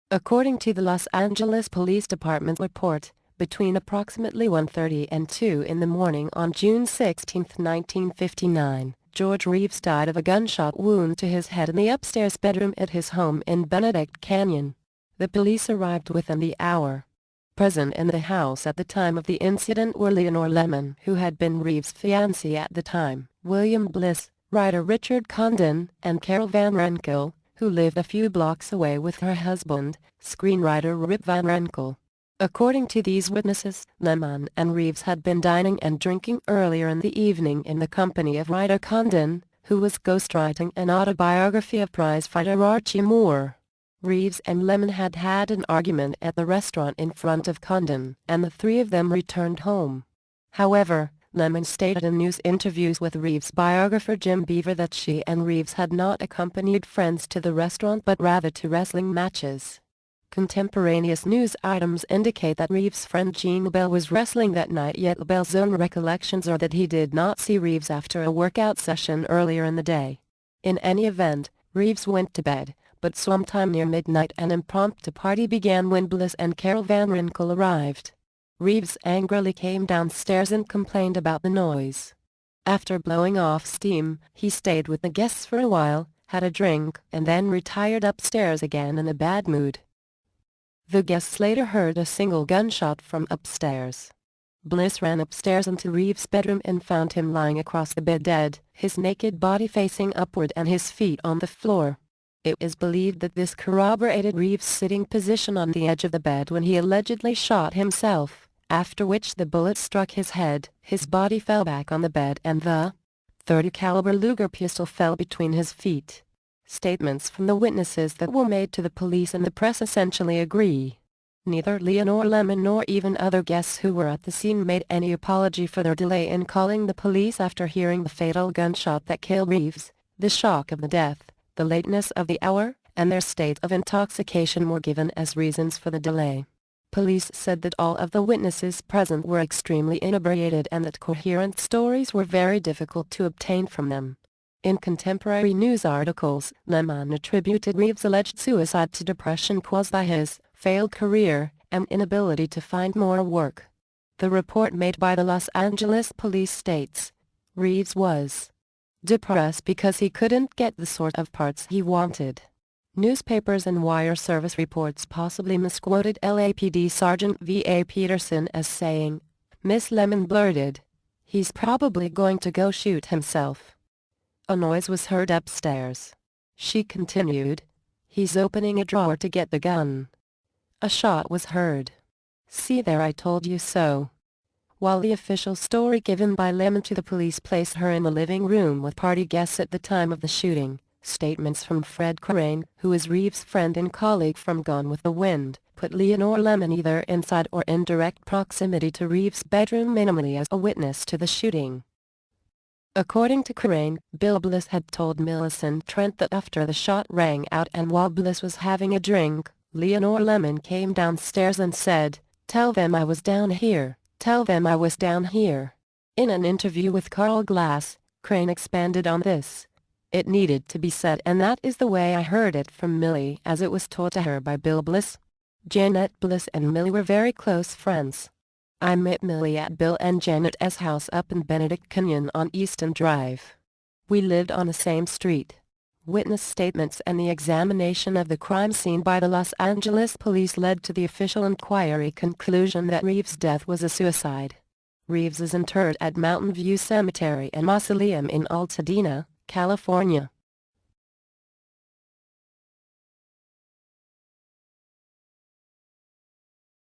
According to the Los Angeles Police Department report, between approximately 1:30 and 2 in the morning on June 16, 1959, George Reeves died of a gunshot wound to his head in the upstairs bedroom at his home in Benedict Canyon. The police arrived within the hour. Present in the house at the time of the incident were Leonore Lemon, who had been Reeves' fiancé at the time, William Bliss, writer Richard Condon, and Carol Van Renkel, who lived a few blocks away with her husband, screenwriter Rip Van Renkel. According to these witnesses, Lemon and Reeves had been dining and drinking earlier in the evening in the company of writer Condon, who was ghostwriting an autobiography of prizefighter Archie Moore. Reeves and Lemon had had an argument at the restaurant in front of Condon, and the three of them returned home. However, Lemon stated in news interviews with Reeves' biographer Jim Beaver that she and Reeves had not accompanied friends to the restaurant but rather to wrestling matches. Contemporaneous news items indicate that Reeves' friend Gene Bell was wrestling that night, yet Bell's own recollections are that he did not see Reeves after a workout session earlier in the day. In any event, Reeves went to bed, but sometime near midnight an impromptu party began when Bliss and Carol Van Renkel arrived. Reeves angrily came downstairs and complained about the noise. After blowing off steam, he stayed with the guests for a while, had a drink, and then retired upstairs again in a bad mood. The guests later heard a single gunshot from upstairs. Bliss ran upstairs into Reeves' bedroom and found him lying across the bed dead, his naked body facing upward and his feet on the floor. It is believed that this corroborated Reeves' sitting position on the edge of the bed when he allegedly shot himself, after which the bullet struck his head, his body fell back on the bed and the .30 caliber Luger pistol fell between his feet. Statements from the witnesses that were made to the police and the press essentially agree. Neither Leonore Lemon nor even other guests who were at the scene made any apology for their delay in calling the police after hearing the fatal gunshot that killed Reeves. The shock of the death, the lateness of the hour, and their state of intoxication were given as reasons for the delay. Police said that all of the witnesses present were extremely inebriated and that coherent stories were very difficult to obtain from them. In contemporary news articles, Lemon attributed Reeves' alleged suicide to depression caused by his failed career and inability to find more work. The report made by the Los Angeles police states, Reeves was depressed because he couldn't get the sort of parts he wanted. Newspapers and wire service reports possibly misquoted LAPD Sergeant V.A. Peterson as saying, Miss Lemon blurted, "He's probably going to go shoot himself." A noise was heard upstairs. She continued, "He's opening a drawer to get the gun." A shot was heard. "See there, I told you so." While the official story given by Lemon to the police placed her in the living room with party guests at the time of the shooting, statements from Fred Crane, who is Reeves' friend and colleague from Gone with the Wind, put Leonore Lemon either inside or in direct proximity to Reeves' bedroom minimally as a witness to the shooting. According to Crane, Bill Bliss had told Millicent Trent that after the shot rang out and while Bliss was having a drink, Leonore Lemon came downstairs and said, "Tell them I was down here, tell them I was down here." In an interview with Carl Glass, Crane expanded on this. "It needed to be said, and that is the way I heard it from Millie as it was told to her by Bill Bliss." Janet Bliss and Millie were very close friends. "I met Millie at Bill and Janet's house up in Benedict Canyon on Easton Drive. We lived on the same street." Witness statements and the examination of the crime scene by the Los Angeles police led to the official inquiry conclusion that Reeves' death was a suicide. Reeves is interred at Mountain View Cemetery and Mausoleum in Altadena, California.